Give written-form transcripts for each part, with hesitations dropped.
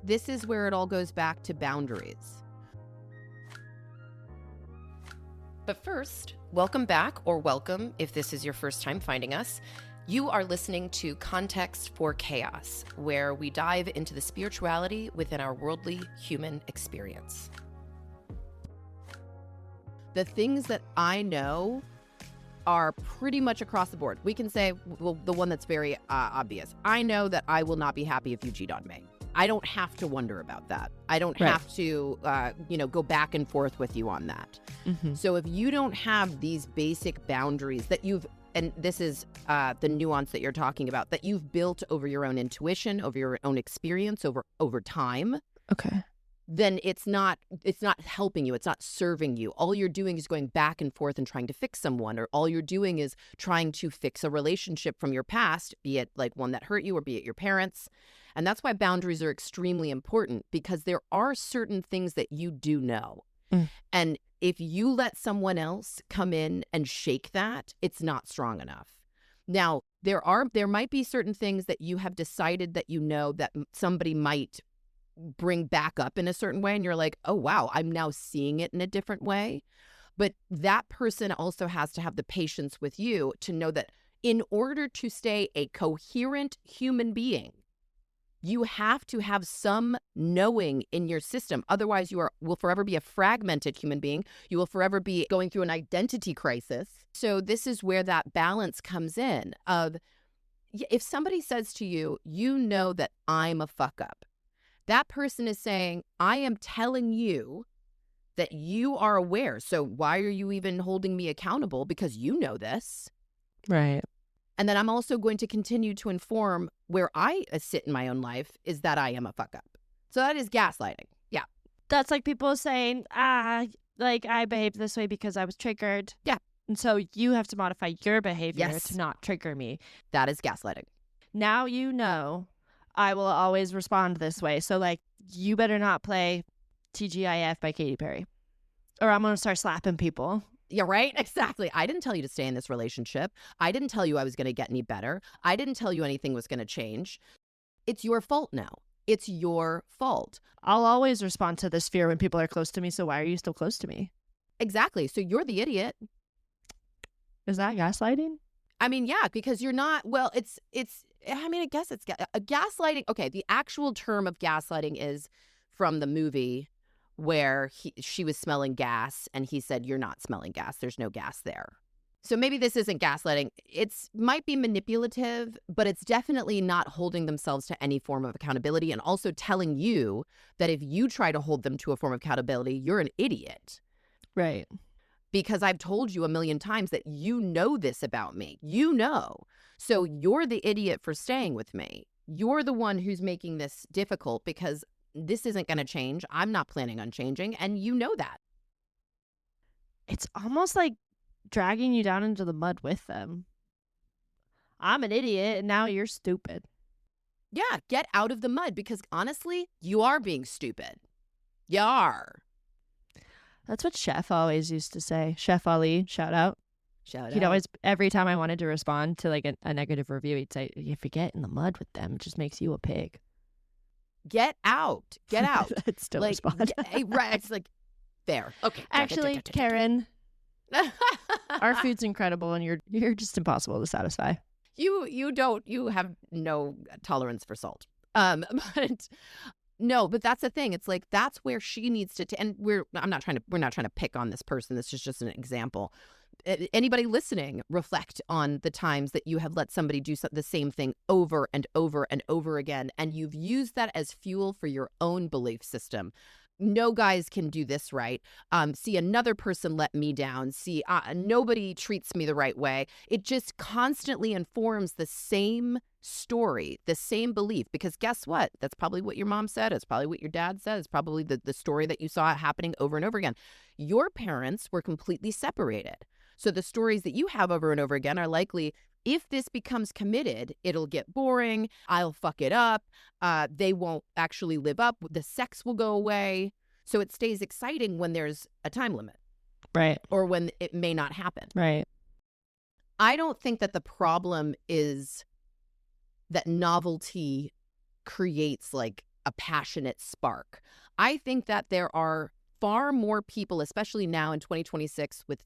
This is where it all goes back to boundaries. But first, welcome back, or welcome if this is your first time finding us. You are listening to Context for Chaos, where we dive into the spirituality within our worldly human experience. The things that I know are pretty much across the board. We can say, well, the one that's very obvious. I know that I will not be happy if you cheat on me. I don't have to wonder about that. I don't have to, go back and forth with you on that. Mm-hmm. So if you don't have these basic boundaries that you've, and this is the nuance that you're talking about, that you've built over your own intuition, over your own experience, over time. Okay. Then it's not helping you. It's not serving you. All you're doing is going back and forth and trying to fix someone, or all you're doing is trying to fix a relationship from your past, be it like one that hurt you or be it your parents. And that's why boundaries are extremely important, because there are certain things that you do know. And if you let someone else come in and shake that, it's not strong enough. Now, there might be certain things that you have decided that you know that somebody might bring back up in a certain way, and you're like, oh, wow, I'm now seeing it in a different way. But that person also has to have the patience with you to know that in order to stay a coherent human being, you have to have some knowing in your system. Otherwise, will forever be a fragmented human being. You will forever be going through an identity crisis. So this is where that balance comes in of, if somebody says to you, you know that I'm a fuck up, that person is saying, I am telling you that you are aware. So why are you even holding me accountable? Because you know this. Right. And then I'm also going to continue to inform where I sit in my own life is that I am a fuck up. So that is gaslighting. Yeah. That's like people saying, like I behaved this way because I was triggered. Yeah. And so you have to modify your behavior Yes. to not trigger me. That is gaslighting. Now you know I will always respond this way. So like, you better not play TGIF by Katy Perry, or I'm going to start slapping people. Yeah, right? Exactly. I didn't tell you to stay in this relationship. I didn't tell you I was going to get any better. I didn't tell you anything was going to change. It's your fault now. It's your fault. I'll always respond to this fear when people are close to me. So why are you still close to me? Exactly. So you're the idiot. Is that gaslighting? I mean, yeah, because you're not, well, I guess it's gaslighting. Okay, the actual term of gaslighting is from the movie where she was smelling gas and he said, you're not smelling gas. There's no gas there. So maybe this isn't gaslighting. It's might be manipulative, but it's definitely not holding themselves to any form of accountability, and also telling you that if you try to hold them to a form of accountability, you're an idiot. Right. Because I've told you a million times that you know this about me. You know. So you're the idiot for staying with me. You're the one who's making this difficult because this isn't going to change. I'm not planning on changing. And you know that. It's almost like dragging you down into the mud with them. I'm an idiot and now you're stupid. Yeah, get out of the mud, because honestly, you are being stupid. You are. That's what Chef always used to say. Chef Ali, shout out. He'd always, every time I wanted to respond to like a negative review, he'd say, if you get in the mud with them, it just makes you a pig. Get out. Get out. That's still respond. Right. It's like, there. Okay. Actually, Karen, our food's incredible and you're just impossible to satisfy. You have no tolerance for salt. But no, but that's the thing. It's like, that's where she needs to, and we're not trying to pick on this person. This is just an example. Anybody listening, reflect on the times that you have let somebody do the same thing over and over and over again, and you've used that as fuel for your own belief system. No guys can do this right. See, another person let me down. See, nobody treats me the right way. It just constantly informs the same story, the same belief, because guess what? That's probably what your mom said. It's probably what your dad said. It's probably the story that you saw happening over and over again. Your parents were completely separated. So the stories that you have over and over again are likely, if this becomes committed, it'll get boring. I'll fuck it up. They won't actually live up. The sex will go away. So it stays exciting when there's a time limit. Right. Or when it may not happen. Right. I don't think that the problem is that novelty creates like a passionate spark. I think that there are far more people, especially now in 2026 with,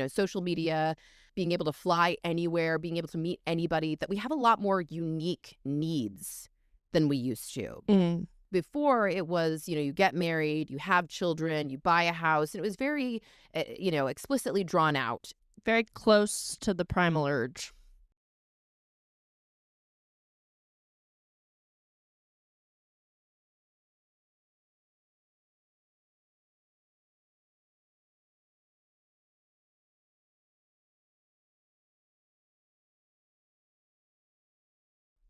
social media, being able to fly anywhere, being able to meet anybody, that we have a lot more unique needs than we used to. Mm. Before it was, you get married, you have children, you buy a house, and it was very, explicitly drawn out. Very close to the primal urge.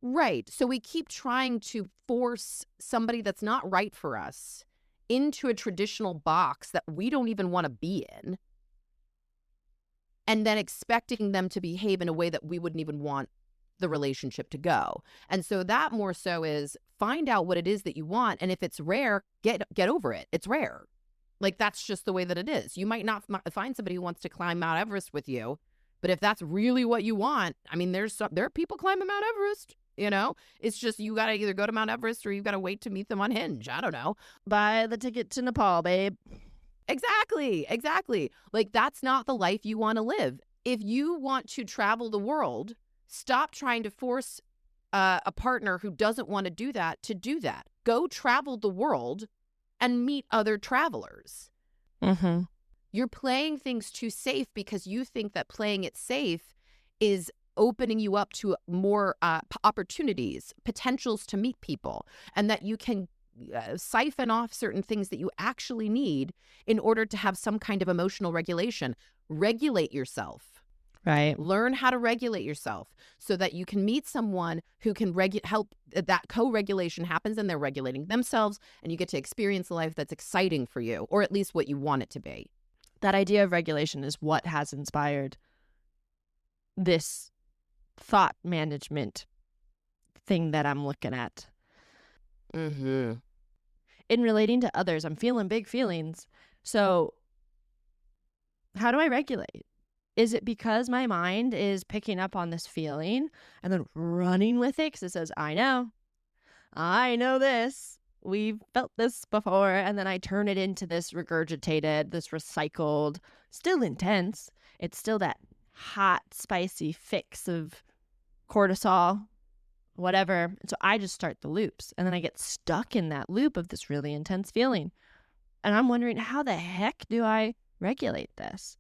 Right. So we keep trying to force somebody that's not right for us into a traditional box that we don't even want to be in, and then expecting them to behave in a way that we wouldn't even want the relationship to go. And so that more so is find out what it is that you want. And if it's rare, get over it. It's rare. Like, that's just the way that it is. You might not find somebody who wants to climb Mount Everest with you, but if that's really what you want, I mean, there are people climbing Mount Everest. It's just you got to either go to Mount Everest or you got to wait to meet them on Hinge. I don't know. Buy the ticket to Nepal, babe. Exactly. Like, that's not the life you want to live. If you want to travel the world, stop trying to force a partner who doesn't want to do that. Go travel the world and meet other travelers. Mm-hmm. You're playing things too safe because you think that playing it safe is opening you up to more opportunities, potentials to meet people, and that you can siphon off certain things that you actually need in order to have some kind of emotional regulation. Regulate yourself. Right. Learn how to regulate yourself so that you can meet someone who can help that co-regulation happens, and they're regulating themselves, and you get to experience a life that's exciting for you, or at least what you want it to be. That idea of regulation is what has inspired this thought management thing that I'm looking at. Mm-hmm. In relating to others, I'm feeling big feelings. So how do I regulate? Is it because my mind is picking up on this feeling and then running with it because it says, I know this. We've felt this before. And then I turn it into this regurgitated, this recycled, still intense. It's still that hot, spicy fix of cortisol, whatever. And so I just start the loops, and then I get stuck in that loop of this really intense feeling. And I'm wondering, how the heck do I regulate this?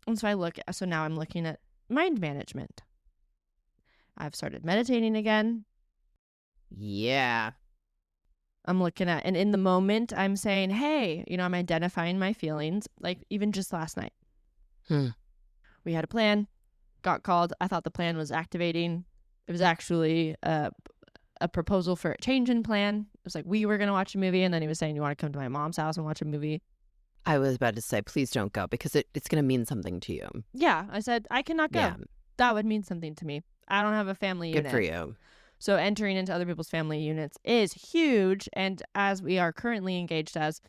And so now I'm looking at mind management. I've started meditating again. Yeah. I'm looking at, and in the moment I'm saying, hey, I'm identifying my feelings, like even just last night. We had a plan, got called. I thought the plan was activating. It was actually a proposal for a change in plan. It was like, we were going to watch a movie, and then he was saying, you want to come to my mom's house and watch a movie? I was about to say, please don't go, because it's going to mean something to you. Yeah, I said, I cannot go. Yeah. That would mean something to me. I don't have a family unit. Good for you. So entering into other people's family units is huge. And as we are currently engaged as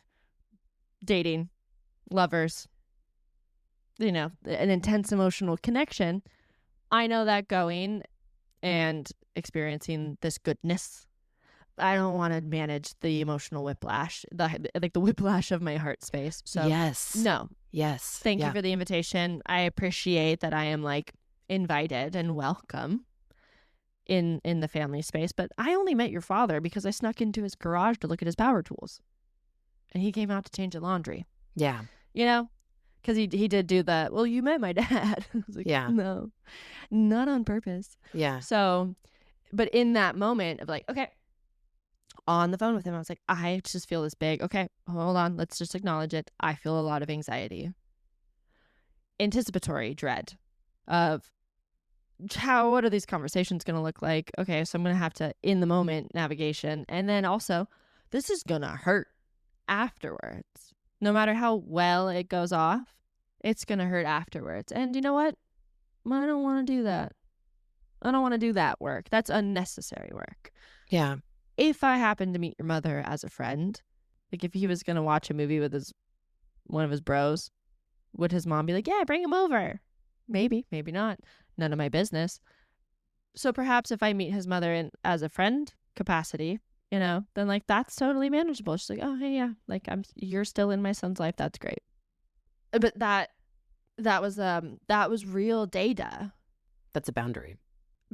dating, lovers, an intense emotional connection, I know that going and experiencing this goodness, I don't want to manage the emotional whiplash, the whiplash of my heart space. So yes. No. Yes. Thank you for the invitation. I appreciate that I am invited and welcome in the family space, but I only met your father because I snuck into his garage to look at his power tools, and he came out to change the laundry. Yeah. Because he did do that. Well, you met my dad. I was like, yeah. No, not on purpose. Yeah. So, but in that moment of okay, on the phone with him, I was like, I just feel this big. Okay, hold on. Let's just acknowledge it. I feel a lot of anxiety, anticipatory dread of what are these conversations going to look like? Okay, so I'm going to have to, in the moment, navigation. And then also, this is going to hurt afterwards. No matter how well it goes off, it's going to hurt afterwards. And you know what? I don't want to do that. I don't want to do that work. That's unnecessary work. Yeah. If I happen to meet your mother as a friend, if he was going to watch a movie with one of his bros, would his mom be like, yeah, bring him over? Maybe, maybe not. None of my business. So perhaps if I meet his mother as a friend capacity then like that's totally manageable. She's like, oh, hey, yeah, like you're still in my son's life. That's great. But that was real data, That's a boundary.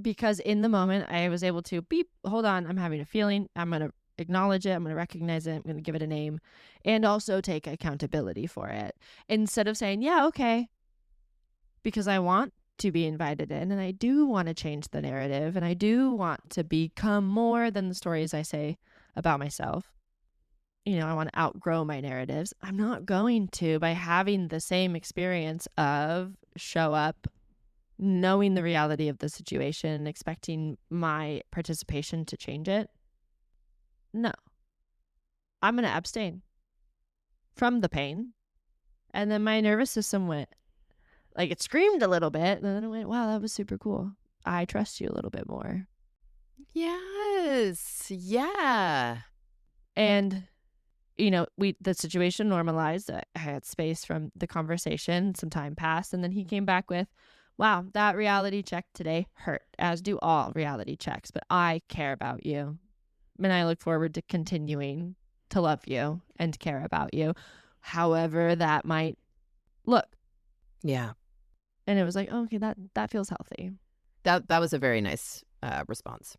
because in the moment I was able to beep, hold on, I'm having a feeling. I'm going to acknowledge it. I'm going to recognize it. I'm going to give it a name, and also take accountability for it, instead of saying, yeah, okay, because I want to be invited in, and I do want to change the narrative, and I do want to become more than the stories I say about myself. I want to outgrow my narratives. I'm not going to by having the same experience of show up, knowing the reality of the situation and expecting my participation to change it. No, I'm going to abstain from the pain. And then my nervous system went, like, it screamed a little bit. And then it went, wow, that was super cool. I trust you a little bit more. Yes. Yeah. And, the situation normalized. I had space from the conversation. Some time passed. And then he came back with, wow, that reality check today hurt, as do all reality checks. But I care about you. And I look forward to continuing to love you and care about you, however that might look. Yeah. And it was like, oh, okay, that feels healthy. That was a very nice response.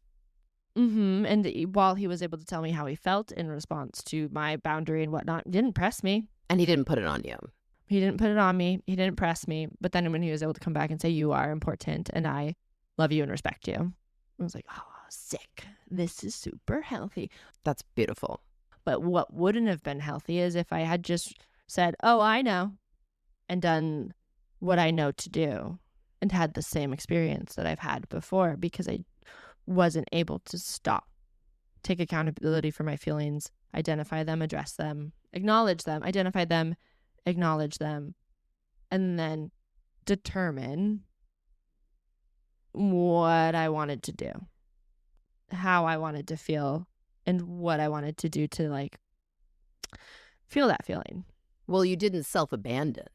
And while he was able to tell me how he felt in response to my boundary and whatnot, he didn't press me. And he didn't put it on you. He didn't put it on me. He didn't press me. But then when he was able to come back and say, you are important and I love you and respect you, I was like, oh, sick. This is super healthy. That's beautiful. But what wouldn't have been healthy is if I had just said, oh, I know, and done what I know to do and had the same experience that I've had before, because I wasn't able to stop, take accountability for my feelings, identify them, address them, acknowledge them, identify them, acknowledge them, and then determine what I wanted to do, how I wanted to feel, and what I wanted to do to like feel that feeling. Well, you didn't self-abandon.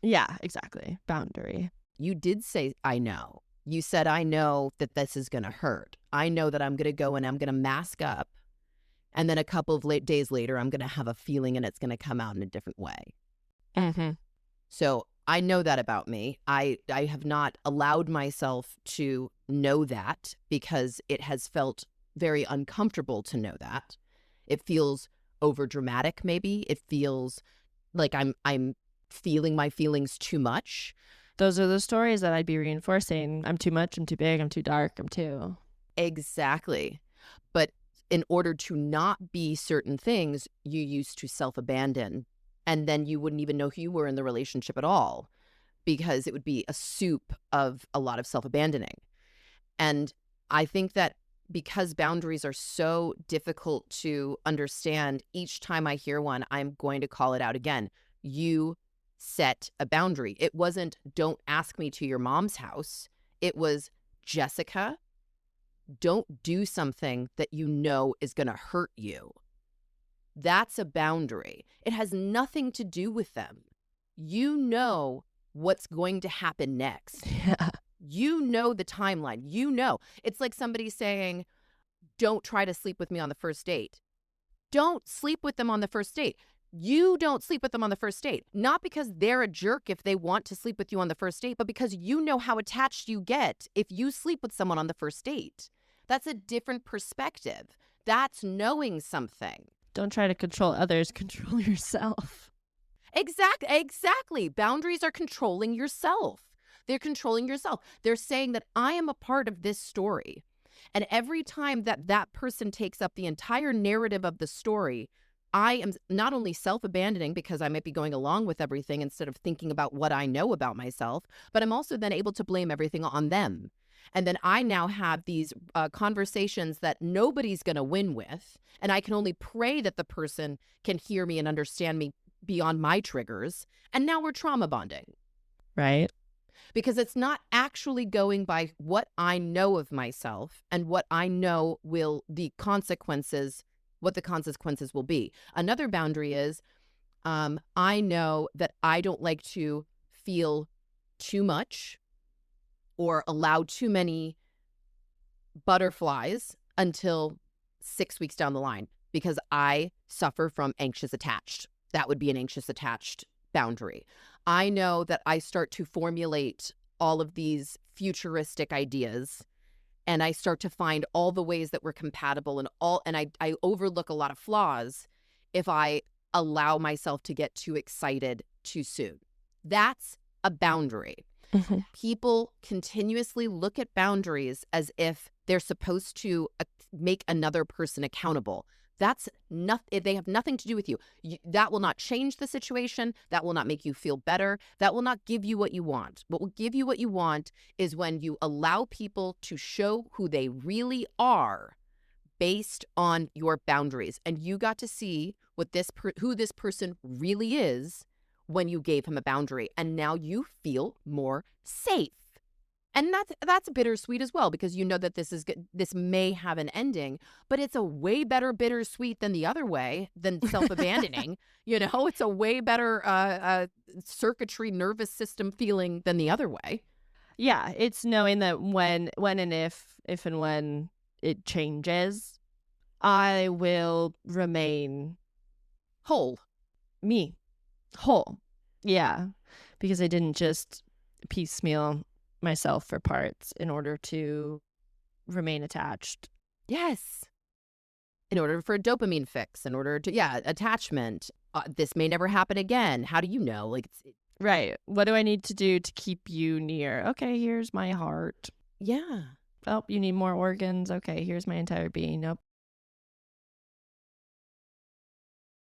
Yeah, exactly. Boundary. You did say, I know. You said, I know that this is going to hurt. I know that I'm going to go and I'm going to mask up. And then a couple of days later, I'm going to have a feeling and it's going to come out in a different way. Mm-hmm. So I know that about me. I have not allowed myself to know that because it has felt very uncomfortable to know that. It feels overdramatic, maybe. It feels like I'm feeling my feelings too much. Those are the stories that I'd be reinforcing. I'm too much, I'm too big, I'm too dark, I'm too. Exactly. But in order to not be certain things, you used to self-abandon. And then you wouldn't even know who you were in the relationship at all, because it would be a soup of a lot of self-abandoning. And I think that because boundaries are so difficult to understand, each time I hear one, I'm going to call it out again. You set a boundary. It wasn't, don't ask me to your mom's house. It was, Jessica, don't do something that you know is going to hurt you. That's a boundary. It has nothing to do with them. You know what's going to happen next. Yeah. You know the timeline. You know. It's like somebody saying, don't try to sleep with me on the first date. Don't sleep with them on the first date. You don't sleep with them on the first date. Not because they're a jerk if they want to sleep with you on the first date, but because you know how attached you get if you sleep with someone on the first date. That's a different perspective. That's knowing something. Don't try to control others, control yourself. Exactly. Boundaries are controlling yourself. They're controlling yourself. They're saying that I am a part of this story. And every time that that person takes up the entire narrative of the story, I am not only self-abandoning because I might be going along with everything instead of thinking about what I know about myself, but I'm also then able to blame everything on them. And then I now have these conversations that nobody's going to win with. And I can only pray that the person can hear me and understand me beyond my triggers. And now we're trauma bonding. Right. Because it's not actually going by what I know of myself and what I know what the consequences will be. Another boundary is I know that I don't like to feel too much or allow too many butterflies until 6 weeks down the line because I suffer from anxious attached. That would be an anxious attached boundary. I know that I start to formulate all of these futuristic ideas and I start to find all the ways that we're compatible and I overlook a lot of flaws if I allow myself to get too excited too soon. That's a boundary. Mhm. People continuously look at boundaries as if they're supposed to make another person accountable. That's nothing. They have nothing to do with you. That will not change the situation. That will not make you feel better. That will not give you what you want. What will give you what you want is when you allow people to show who they really are based on your boundaries. And you got to see what who this person really is when you gave him a boundary. And now you feel more safe. And that's bittersweet as well, because you know that this may have an ending, but it's a way better bittersweet than the other way, than self-abandoning. It's a way better circuitry nervous system feeling than the other way. Yeah, it's knowing that when and if and when it changes, I will remain Whole. me, whole. Yeah, because I didn't just piecemeal myself for parts in order to remain attached. Yes. In order for a dopamine fix, in order to, attachment. This may never happen again. How do you know? Like, Right. What do I need to do to keep you near? Okay, here's my heart. yeah. Oh, you need more organs. Okay, here's my entire being. Nope.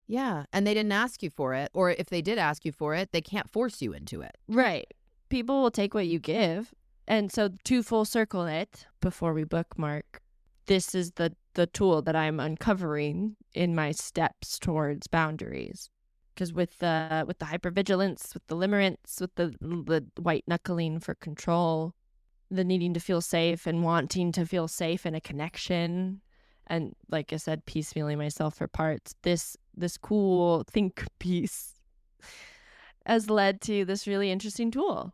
Yeah. And they didn't ask you for it. Or if they did ask you for it, they can't force you into it. Right. People will take what you give. And so to full circle it, before we bookmark, this is the tool that I'm uncovering in my steps towards boundaries. Because with the hypervigilance, with the limerence, with the white-knuckling for control, the needing to feel safe and wanting to feel safe in a connection, and like I said, piecemealing myself for parts, this cool think piece has led to this really interesting tool.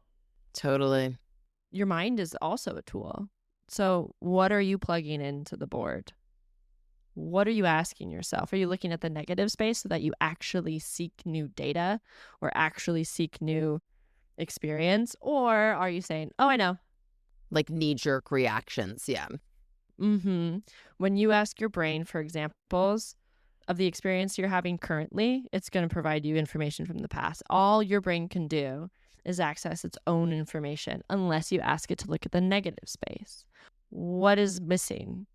Totally. Your mind is also a tool. So what are you plugging into the board? What are you asking yourself? Are you looking at the negative space so that you actually seek new data or actually seek new experience? Or are you saying, oh, I know. Like knee-jerk reactions. Yeah. When you ask your brain for examples of the experience you're having currently, it's going to provide you information from the past. All your brain can do is access its own information unless you ask it to look at the negative space. What is missing?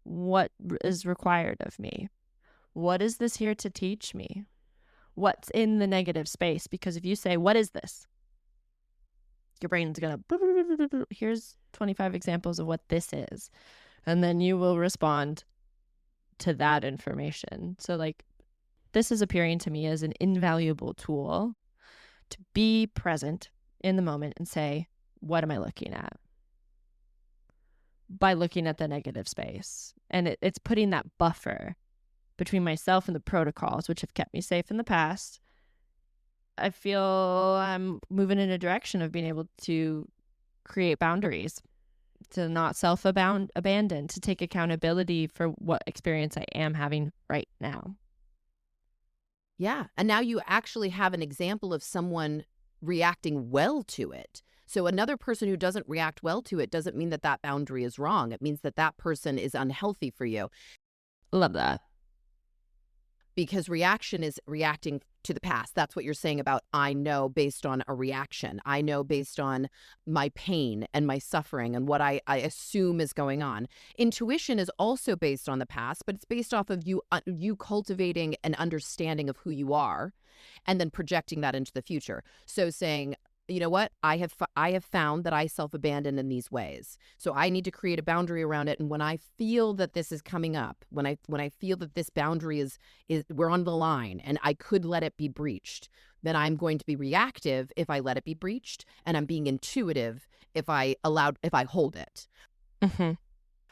What is required of me? What is this here to teach me? What's in the negative space? Because if you say, what is this? Your brain's going to, here's 25 examples of what this is. And then you will respond to that information. So like, this is appearing to me as an invaluable tool to be present in the moment and say, what am I looking at? By looking at the negative space. And it's putting that buffer between myself and the protocols, which have kept me safe in the past. I feel I'm moving in a direction of being able to create boundaries, to not self-abandon, to take accountability for what experience I am having right now. Yeah. And now you actually have an example of someone reacting well to it. So another person who doesn't react well to it doesn't mean that that boundary is wrong. It means that that person is unhealthy for you. Love that. Because reaction is reacting to the past. That's what you're saying about I know based on a reaction. I know based on my pain and my suffering and what I assume is going on. Intuition is also based on the past, but it's based off of you cultivating an understanding of who you are and then projecting that into the future. So saying, you know what, I have found that I self-abandon in these ways. So I need to create a boundary around it. And when I feel that this is coming up, when I feel that this boundary is we're on the line and I could let it be breached, then I'm going to be reactive if I let it be breached, and I'm being intuitive if I hold it. Mm-hmm.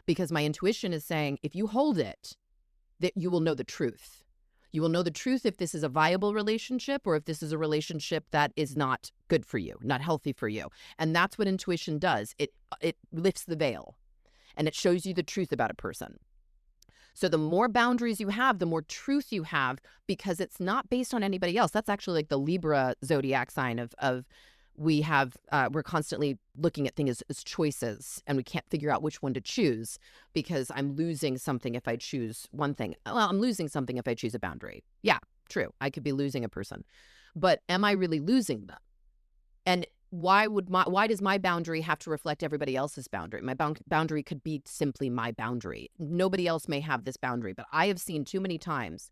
Because my intuition is saying, if you hold it, that you will know the truth. You will know the truth if this is a viable relationship or if this is a relationship that is not good for you, not healthy for you. And that's what intuition does. It lifts the veil and it shows you the truth about a person. So the more boundaries you have, the more truth you have, because it's not based on anybody else. That's actually like the Libra zodiac sign of we're constantly looking at things as choices, and we can't figure out which one to choose, because I'm losing something if I choose one thing. Well, I'm losing something if I choose a boundary. Yeah, true. I could be losing a person, but am I really losing them? And why does my boundary have to reflect everybody else's boundary? My boundary could be simply my boundary. Nobody else may have this boundary, but I have seen too many times,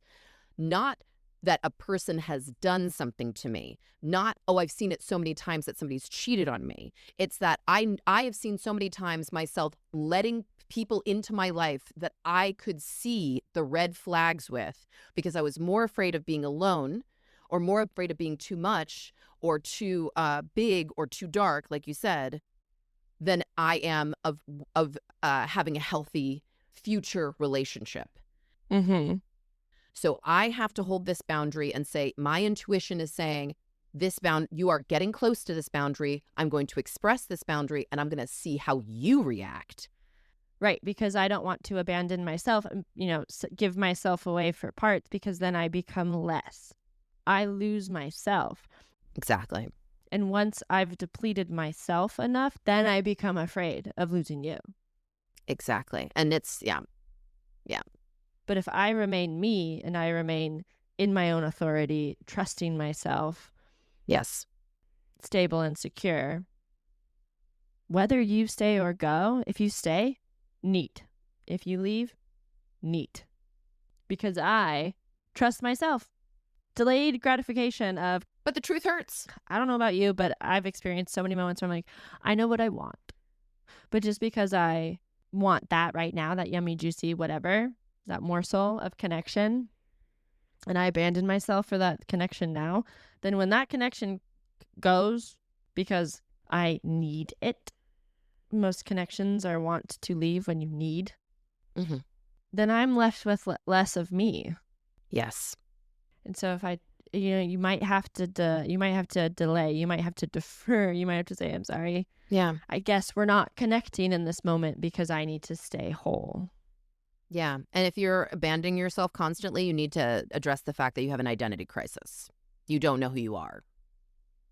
not that a person has done something to me, not, oh, I've seen it so many times that somebody's cheated on me. It's that I have seen so many times myself letting people into my life that I could see the red flags with, because I was more afraid of being alone, or more afraid of being too much or too big or too dark, like you said, than I am of having a healthy future relationship. Mm-hmm. So I have to hold this boundary and say, my intuition is saying, you are getting close to this boundary. I'm going to express this boundary, and I'm going to see how you react. Right, because I don't want to abandon myself, give myself away for parts, because then I become less. I lose myself. Exactly. And once I've depleted myself enough, then I become afraid of losing you. Exactly. And it's, yeah. But if I remain me and I remain in my own authority, trusting myself, Yes. stable and secure, whether you stay or go, if you stay, neat. If you leave, neat. Because I trust myself. Delayed gratification of, But the truth hurts. I don't know about you, but I've experienced so many moments where I'm like, I know what I want. But just because I want that right now, that yummy, juicy, whatever, that morsel of connection, and I abandon myself for that connection now, then when that connection goes because I need it, most connections are want to leave when you need, Mm-hmm. then I'm left with less of me. Yes. And so if you might have to delay, you might have to defer, you might have to say, I'm sorry. Yeah. I guess we're not connecting in this moment because I need to stay whole. Yeah. And if you're abandoning yourself constantly, you need to address the fact that you have an identity crisis. You don't know who you are.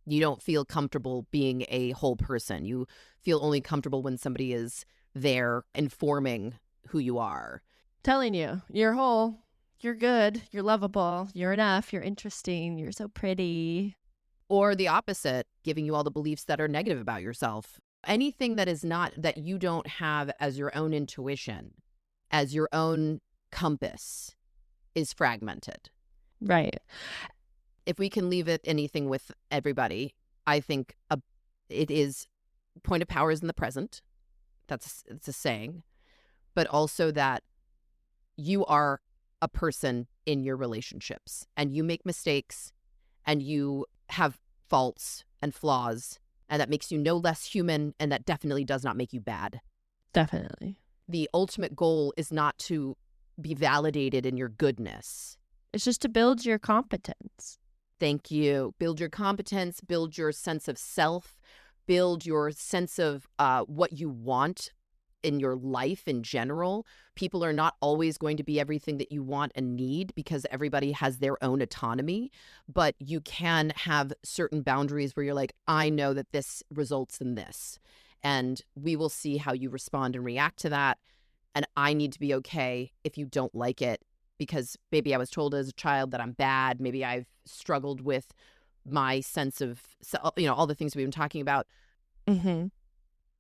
You don't feel comfortable being a whole person. You feel only comfortable when somebody is there informing who you are. Telling you, you're whole, you're good, you're lovable, you're enough, you're interesting, you're so pretty. Or the opposite, giving you all the beliefs that are negative about yourself. Anything that is not, that you don't have as your own intuition, as your own compass, is fragmented. Right. If we can leave it anything with everybody, I think it is point of power is in the present. It's a saying. But also that you are a person in your relationships, and you make mistakes, and you have faults and flaws, and that makes you no less human, and that definitely does not make you bad. Definitely. The ultimate goal is not to be validated in your goodness. It's just to build your competence. Thank you. Build your competence, build your sense of self, build your sense of what you want in your life in general. People are not always going to be everything that you want and need, because everybody has their own autonomy, but you can have certain boundaries where you're like, I know that this results in this, and we will see how you respond and react to that. And I need to be okay if you don't like it, because maybe I was told as a child that I'm bad. Maybe I've struggled with my sense of, all the things we've been talking about. Mm-hmm.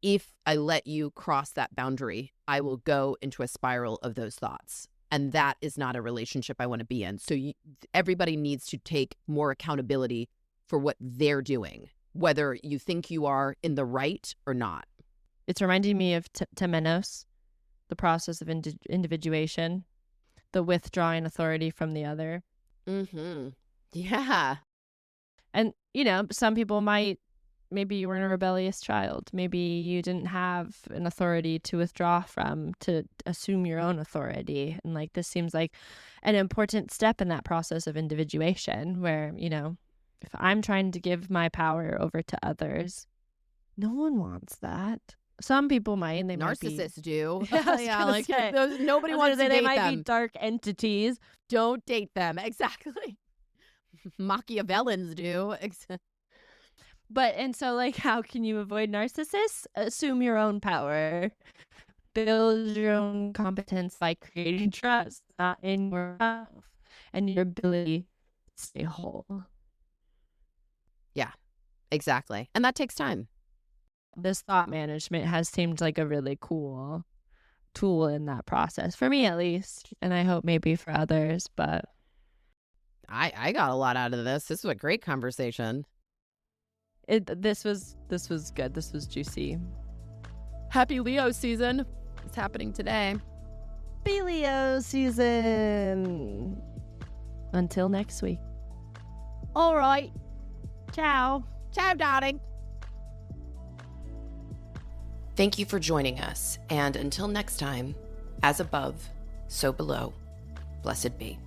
If I let you cross that boundary, I will go into a spiral of those thoughts. And that is not a relationship I want to be in. So everybody needs to take more accountability for what they're doing, whether you think you are in the right or not. It's reminding me of temenos, the process of individuation, the withdrawing authority from the other. Mm-hmm. Yeah. And, some people maybe you were a rebellious child. Maybe you didn't have an authority to withdraw from, to assume your own authority. And this seems like an important step in that process of individuation where, if I'm trying to give my power over to others, no one wants that. Some people might, and they might be. Narcissists do. Yeah, I was Yeah, gonna like say. nobody I was wants gonna to say they date might be them. dark entities. Don't date them. Exactly. Machiavellans do. But and so like how can you avoid narcissists? Assume your own power. Build your own competence by creating trust, not in yourself and your ability to stay whole. Yeah, exactly. And that takes time. This thought management has seemed like a really cool tool in that process, for me at least. And I hope maybe for others, but I got a lot out of this. This was a great conversation. this was good. This was juicy. Happy Leo season. It's happening today. Be Leo season. Until next week. All right. Ciao. Ciao, darling. Thank you for joining us. And until next time, as above, so below, blessed be.